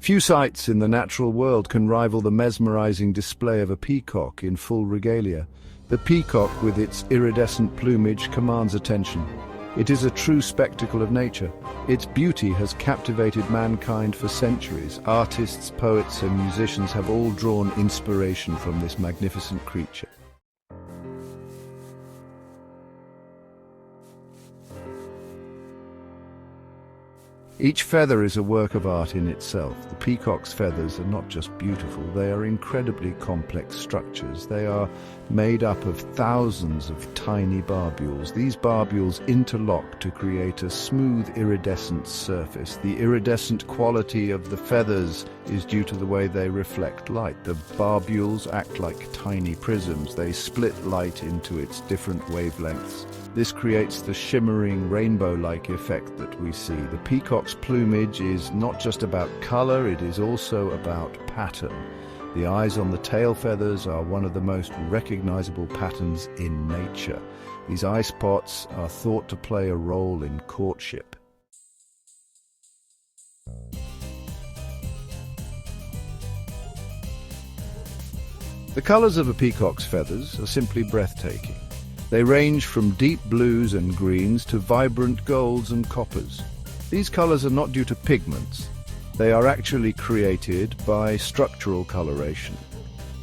Few sights in the natural world can rival the mesmerizing display of a peacock in full regalia. The peacock, with its iridescent plumage, commands attention. It is a true spectacle of nature. Its beauty has captivated mankind for centuries. Artists, poets, and musicians have all drawn inspiration from this magnificent creature. Each feather is a work of art in itself. The peacock's feathers are not just beautiful, they are incredibly complex structures. They are made up of thousands of tiny barbules. These barbules interlock to create a smooth iridescent surface. The iridescent quality of the feathers is due to the way they reflect light. The barbules act like tiny prisms. They split light into its different wavelengths. This creates the shimmering rainbow-like effect that we see. The peacock's plumage is not just about color, it is also about pattern. The eyes on the tail feathers are one of the most recognizable patterns in nature. These eye spots are thought to play a role in courtship. The colors of a peacock's feathers are simply breathtaking. They range from deep blues and greens to vibrant golds and coppers. These colors are not due to pigments. They are actually created by structural coloration.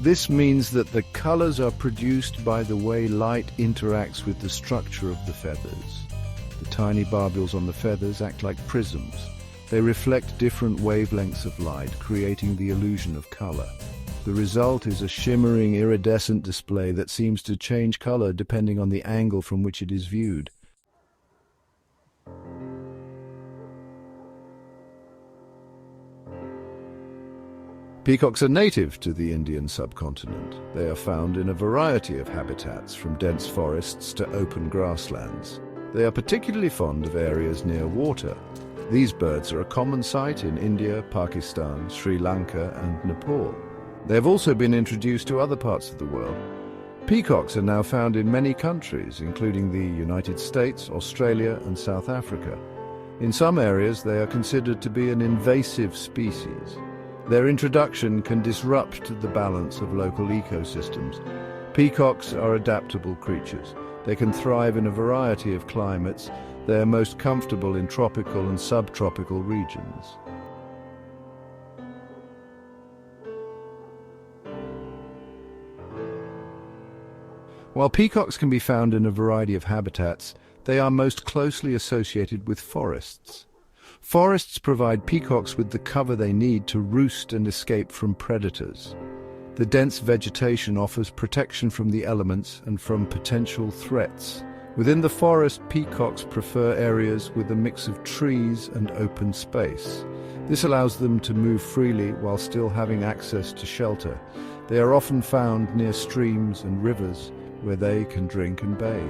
This means that the colors are produced by the way light interacts with the structure of the feathers. The tiny barbules on the feathers act like prisms. They reflect different wavelengths of light, creating the illusion of color. The result is a shimmering, iridescent display that seems to change color depending on the angle from which it is viewed. Peacocks are native to the Indian subcontinent. They are found in a variety of habitats, from dense forests to open grasslands. They are particularly fond of areas near water. These birds are a common sight in India, Pakistan, Sri Lanka, and Nepal. They have also been introduced to other parts of the world. Peacocks are now found in many countries, including the United States, Australia, and South Africa. In some areas, they are considered to be an invasive species. Their introduction can disrupt the balance of local ecosystems. Peacocks are adaptable creatures. They can thrive in a variety of climates. They are most comfortable in tropical and subtropical regions. While peacocks can be found in a variety of habitats, they are most closely associated with forests. Forests provide peacocks with the cover they need to roost and escape from predators. The dense vegetation offers protection from the elements and from potential threats. Within the forest, peacocks prefer areas with a mix of trees and open space. This allows them to move freely while still having access to shelter. They are often found near streams and rivers, where they can drink and bathe.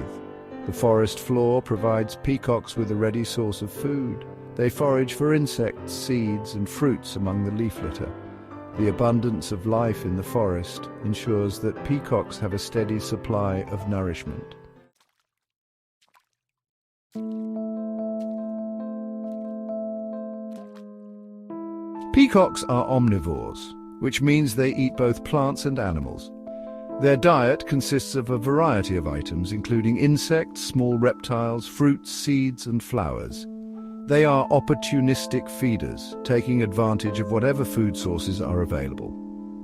The forest floor provides peacocks with a ready source of food. They forage for insects, seeds, and fruits among the leaf litter. The abundance of life in the forest ensures that peacocks have a steady supply of nourishment. Peacocks are omnivores, which means they eat both plants and animals. Their diet consists of a variety of items, including insects, small reptiles, fruits, seeds, and flowers. They are opportunistic feeders, taking advantage of whatever food sources are available.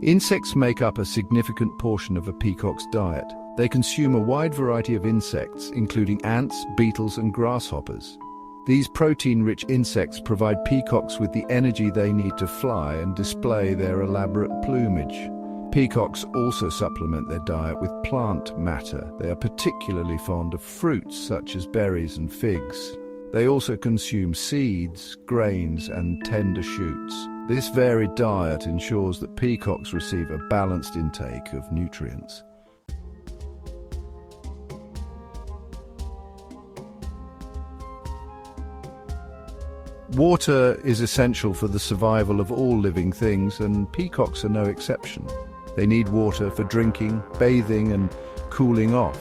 Insects make up a significant portion of a peacock's diet. They consume a wide variety of insects, including ants, beetles, and grasshoppers. These protein-rich insects provide peacocks with the energy they need to fly and display their elaborate plumage. Peacocks also supplement their diet with plant matter. They are particularly fond of fruits such as berries and figs. They also consume seeds, grains, and tender shoots. This varied diet ensures that peacocks receive a balanced intake of nutrients. Water is essential for the survival of all living things, and peacocks are no exception. They need water for drinking, bathing, and cooling off.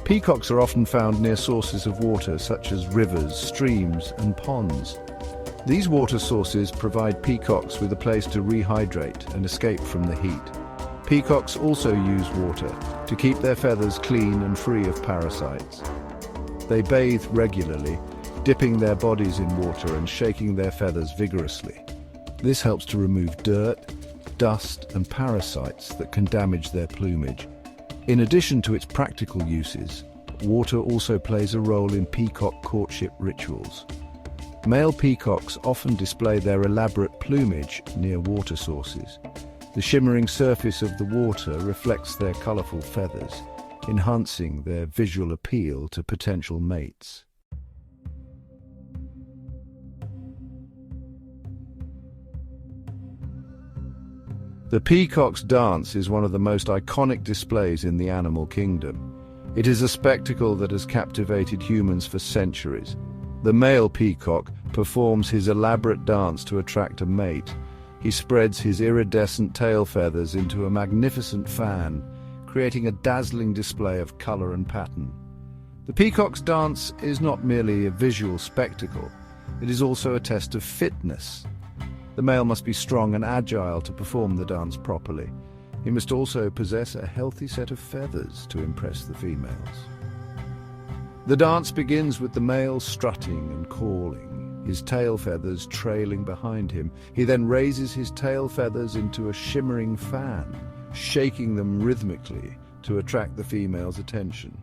Peacocks are often found near sources of water such as rivers, streams, and ponds. These water sources provide peacocks with a place to rehydrate and escape from the heat. Peacocks also use water to keep their feathers clean and free of parasites. They bathe regularly, dipping their bodies in water and shaking their feathers vigorously. This helps to remove dirt, dust, and parasites that can damage their plumage. In addition to its practical uses, water also plays a role in peacock courtship rituals. Male peacocks often display their elaborate plumage near water sources. The shimmering surface of the water reflects their colorful feathers, enhancing their visual appeal to potential mates. The peacock's dance is one of the most iconic displays in the animal kingdom. It is a spectacle that has captivated humans for centuries. The male peacock performs his elaborate dance to attract a mate. He spreads his iridescent tail feathers into a magnificent fan, creating a dazzling display of color and pattern. The peacock's dance is not merely a visual spectacle, it is also a test of fitness. The male must be strong and agile to perform the dance properly. He must also possess a healthy set of feathers to impress the females. The dance begins with the male strutting and calling, his tail feathers trailing behind him. He then raises his tail feathers into a shimmering fan, shaking them rhythmically to attract the female's attention.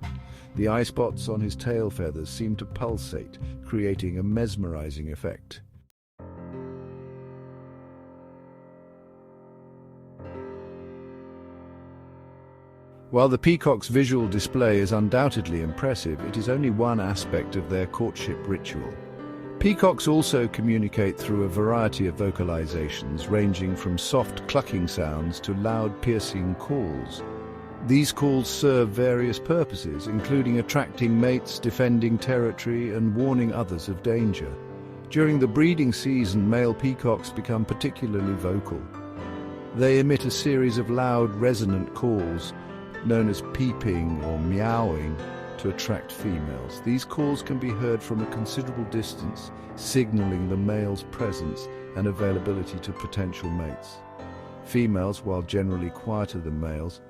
The eye spots on his tail feathers seem to pulsate, creating a mesmerizing effect. While the peacock's visual display is undoubtedly impressive, it is only one aspect of their courtship ritual. Peacocks also communicate through a variety of vocalizations, ranging from soft clucking sounds to loud piercing calls. These calls serve various purposes, including attracting mates, defending territory, and warning others of danger. During the breeding season, male peacocks become particularly vocal. They emit a series of loud, resonant calls, known as peeping or meowing, to attract females. These calls can be heard from a considerable distance, signaling the male's presence and availability to potential mates. Females, while generally quieter than males,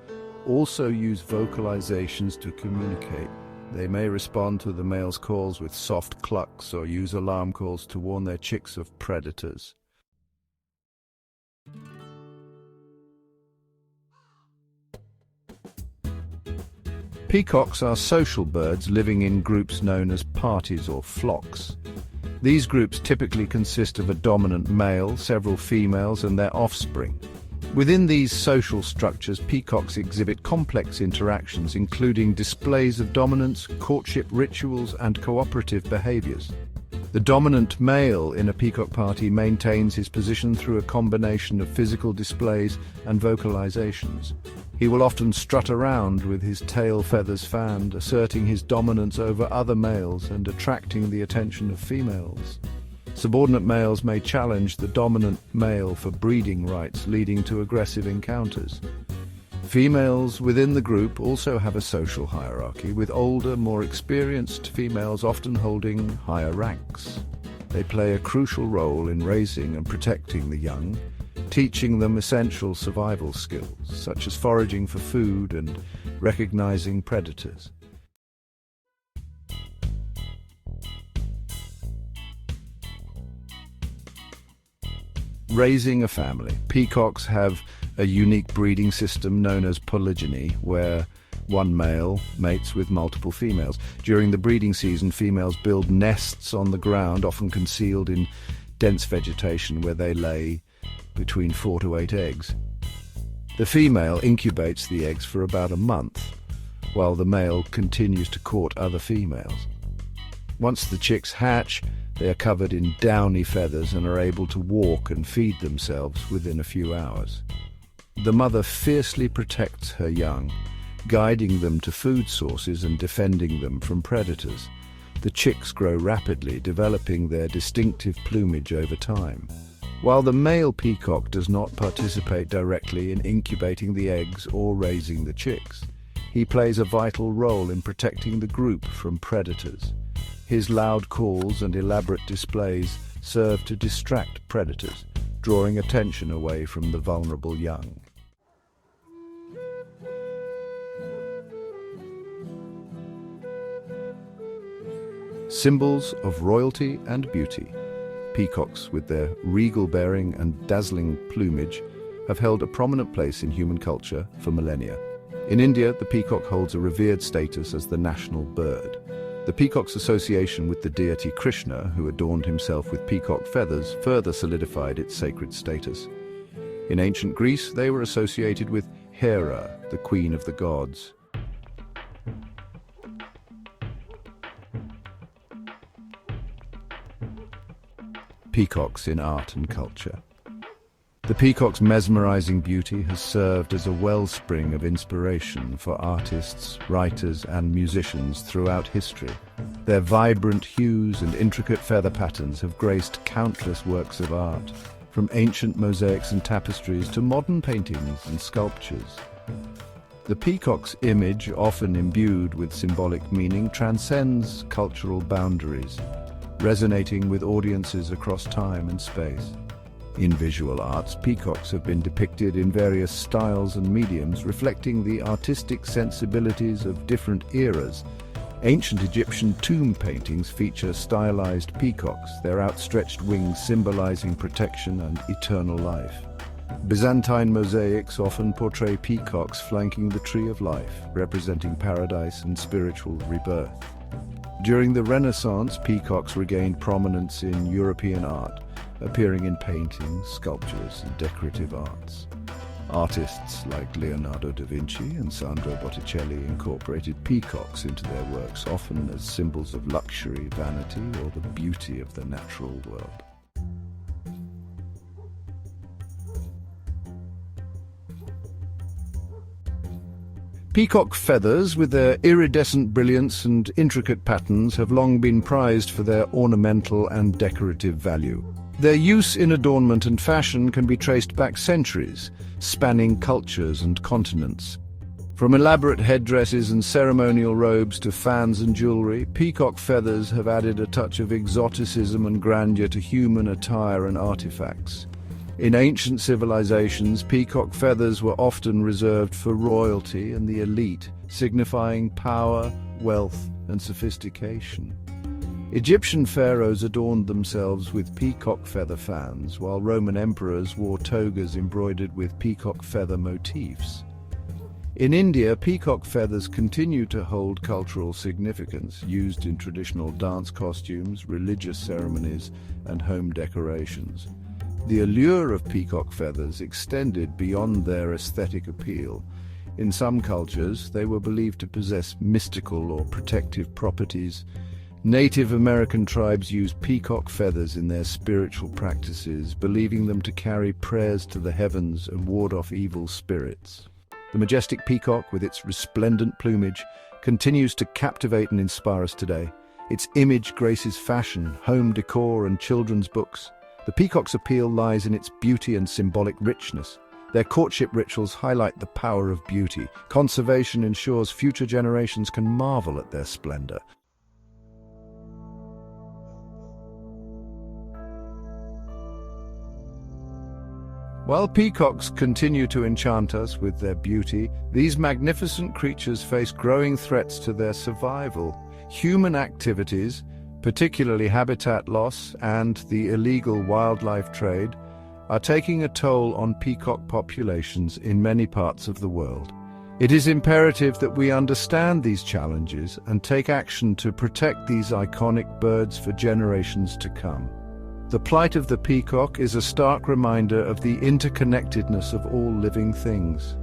also use vocalizations to communicate. They may respond to the male's calls with soft clucks or use alarm calls to warn their chicks of predators. Peacocks are social birds living in groups known as parties or flocks. These groups typically consist of a dominant male, several females, and their offspring. Within these social structures, peacocks exhibit complex interactions, including displays of dominance, courtship rituals, and cooperative behaviors. The dominant male in a peacock party maintains his position through a combination of physical displays and vocalizations. He will often strut around with his tail feathers fanned, asserting his dominance over other males and attracting the attention of females. Subordinate males may challenge the dominant male for breeding rights, leading to aggressive encounters. Females within the group also have a social hierarchy, with older, more experienced females often holding higher ranks. They play a crucial role in raising and protecting the young, teaching them essential survival skills, such as foraging for food and recognizing predators. Raising a family. Peacocks have a unique breeding system known as polygyny, where one male mates with multiple females. During the breeding season, females build nests on the ground, often concealed in dense vegetation, where they lay between 4 to 8 eggs. The female incubates the eggs for about a month, while the male continues to court other females. Once the chicks hatch, they are covered in downy feathers and are able to walk and feed themselves within a few hours. The mother fiercely protects her young, guiding them to food sources and defending them from predators. The chicks grow rapidly, developing their distinctive plumage over time. While the male peacock does not participate directly in incubating the eggs or raising the chicks, he plays a vital role in protecting the group from predators. His loud calls and elaborate displays serve to distract predators, drawing attention away from the vulnerable young. Symbols of royalty and beauty, peacocks with their regal bearing and dazzling plumage have held a prominent place in human culture for millennia. In India, the peacock holds a revered status as the national bird. The peacock's association with the deity Krishna, who adorned himself with peacock feathers, further solidified its sacred status. In ancient Greece, they were associated with Hera, the queen of the gods. Peacocks in art and culture. The peacock's mesmerizing beauty has served as a wellspring of inspiration for artists, writers, and musicians throughout history. Their vibrant hues and intricate feather patterns have graced countless works of art, from ancient mosaics and tapestries to modern paintings and sculptures. The peacock's image, often imbued with symbolic meaning, transcends cultural boundaries, resonating with audiences across time and space. In visual arts, peacocks have been depicted in various styles and mediums, reflecting the artistic sensibilities of different eras. Ancient Egyptian tomb paintings feature stylized peacocks, their outstretched wings symbolizing protection and eternal life. Byzantine mosaics often portray peacocks flanking the tree of life, representing paradise and spiritual rebirth. During the Renaissance, peacocks regained prominence in European art, appearing in paintings, sculptures, and decorative arts. Artists like Leonardo da Vinci and Sandro Botticelli incorporated peacocks into their works, often as symbols of luxury, vanity, or the beauty of the natural world. Peacock feathers, with their iridescent brilliance and intricate patterns, have long been prized for their ornamental and decorative value. Their use in adornment and fashion can be traced back centuries, spanning cultures and continents. From elaborate headdresses and ceremonial robes to fans and jewelry, peacock feathers have added a touch of exoticism and grandeur to human attire and artifacts. In ancient civilizations, peacock feathers were often reserved for royalty and the elite, signifying power, wealth, and sophistication. Egyptian pharaohs adorned themselves with peacock feather fans, while Roman emperors wore togas embroidered with peacock feather motifs. In India, peacock feathers continue to hold cultural significance, used in traditional dance costumes, religious ceremonies, and home decorations. The allure of peacock feathers extended beyond their aesthetic appeal. In some cultures, they were believed to possess mystical or protective properties. Native American tribes used peacock feathers in their spiritual practices, believing them to carry prayers to the heavens and ward off evil spirits. The majestic peacock, with its resplendent plumage, continues to captivate and inspire us today. Its image graces fashion, home decor, and children's books. The peacock's appeal lies in its beauty and symbolic richness. Their courtship rituals highlight the power of beauty. Conservation ensures future generations can marvel at their splendor. While peacocks continue to enchant us with their beauty, these magnificent creatures face growing threats to their survival. Human activities, particularly habitat loss and the illegal wildlife trade, are taking a toll on peacock populations in many parts of the world. It is imperative that we understand these challenges and take action to protect these iconic birds for generations to come. The plight of the peacock is a stark reminder of the interconnectedness of all living things.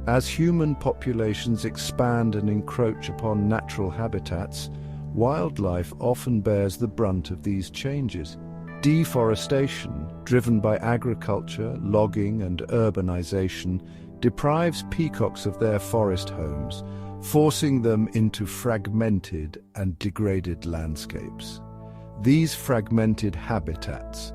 As human populations expand and encroach upon natural habitats, wildlife often bears the brunt of these changes. Deforestation, driven by agriculture, logging, and urbanization, deprives peacocks of their forest homes, forcing them into fragmented and degraded landscapes. These fragmented habitats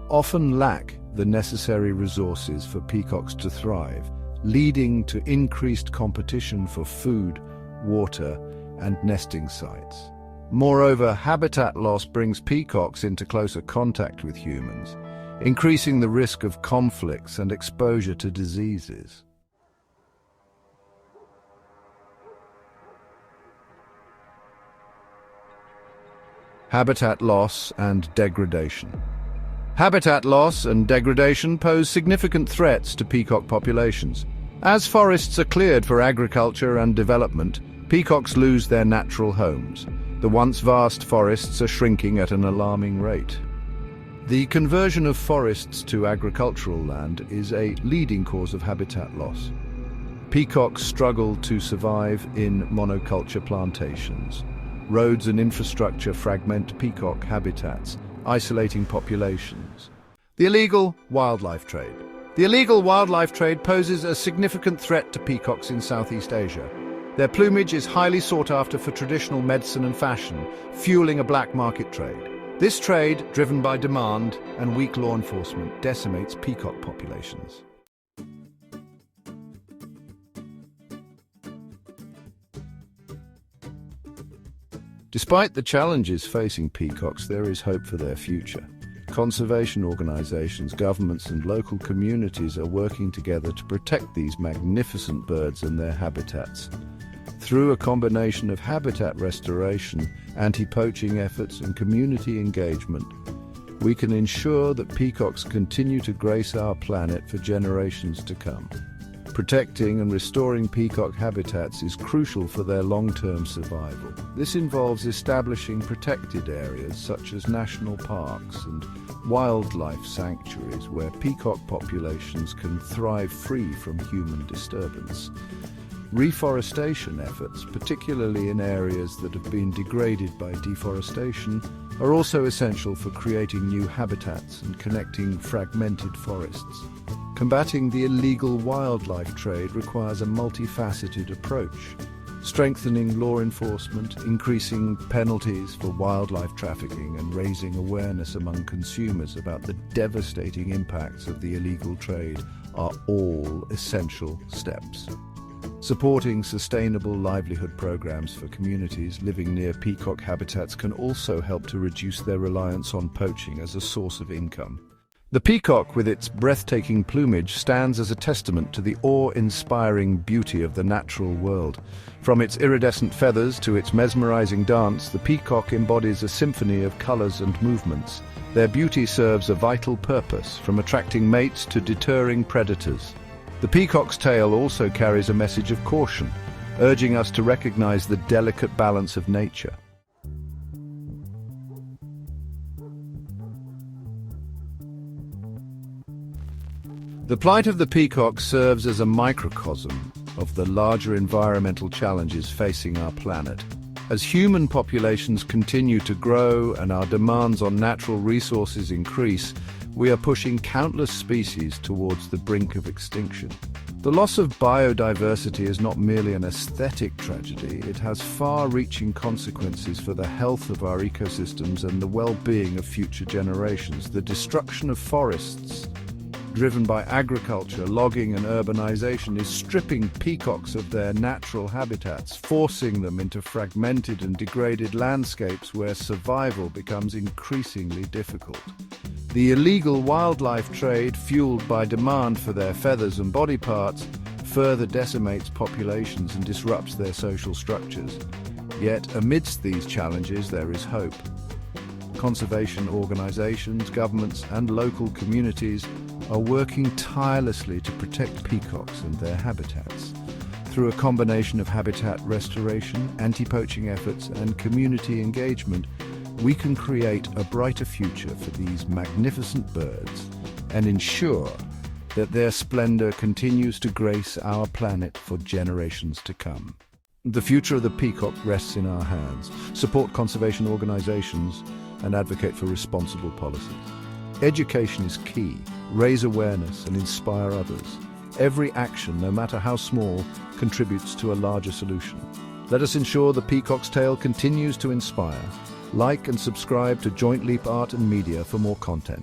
often lack the necessary resources for peacocks to thrive, leading to increased competition for food, water, and nesting sites. Moreover, habitat loss brings peacocks into closer contact with humans, increasing the risk of conflicts and exposure to diseases. Habitat loss and degradation. Habitat loss and degradation pose significant threats to peacock populations. As forests are cleared for agriculture and development, peacocks lose their natural homes. The once vast forests are shrinking at an alarming rate. The conversion of forests to agricultural land is a leading cause of habitat loss. Peacocks struggle to survive in monoculture plantations. Roads and infrastructure fragment peacock habitats, isolating populations. The illegal wildlife trade. The illegal wildlife trade poses a significant threat to peacocks in Southeast Asia. Their plumage is highly sought after for traditional medicine and fashion, fueling a black market trade. This trade, driven by demand and weak law enforcement, decimates peacock populations. Despite the challenges facing peacocks, there is hope for their future. Conservation organizations, governments and local communities are working together to protect these magnificent birds and their habitats. Through a combination of habitat restoration, anti-poaching efforts and community engagement, we can ensure that peacocks continue to grace our planet for generations to come. Protecting and restoring peacock habitats is crucial for their long-term survival. This involves establishing protected areas such as national parks and wildlife sanctuaries where peacock populations can thrive free from human disturbance. Reforestation efforts, particularly in areas that have been degraded by deforestation, are also essential for creating new habitats and connecting fragmented forests. Combating the illegal wildlife trade requires a multifaceted approach. Strengthening law enforcement, increasing penalties for wildlife trafficking, and raising awareness among consumers about the devastating impacts of the illegal trade are all essential steps. Supporting sustainable livelihood programs for communities living near peacock habitats can also help to reduce their reliance on poaching as a source of income. The peacock, with its breathtaking plumage, stands as a testament to the awe-inspiring beauty of the natural world. From its iridescent feathers to its mesmerizing dance, the peacock embodies a symphony of colors and movements. Their beauty serves a vital purpose, from attracting mates to deterring predators. The peacock's tail also carries a message of caution, urging us to recognize the delicate balance of nature. The plight of the peacock serves as a microcosm of the larger environmental challenges facing our planet. As human populations continue to grow and our demands on natural resources increase, we are pushing countless species towards the brink of extinction. The loss of biodiversity is not merely an aesthetic tragedy, it has far-reaching consequences for the health of our ecosystems and the well-being of future generations. The destruction of forests, driven by agriculture, logging and urbanization, is stripping peacocks of their natural habitats, forcing them into fragmented and degraded landscapes where survival becomes increasingly difficult. The illegal wildlife trade, fueled by demand for their feathers and body parts, further decimates populations and disrupts their social structures. Yet, amidst these challenges, there is hope. Conservation organizations, governments and local communities are working tirelessly to protect peacocks and their habitats. Through a combination of habitat restoration, anti-poaching efforts and community engagement, we can create a brighter future for these magnificent birds and ensure that their splendor continues to grace our planet for generations to come. The future of the peacock rests in our hands. Support conservation organizations and advocate for responsible policies. Education is key. Raise awareness and inspire others. Every action, no matter how small, contributes to a larger solution. Let us ensure the peacock's tale continues to inspire. Like and subscribe to Joint Leap Art and Media for more content.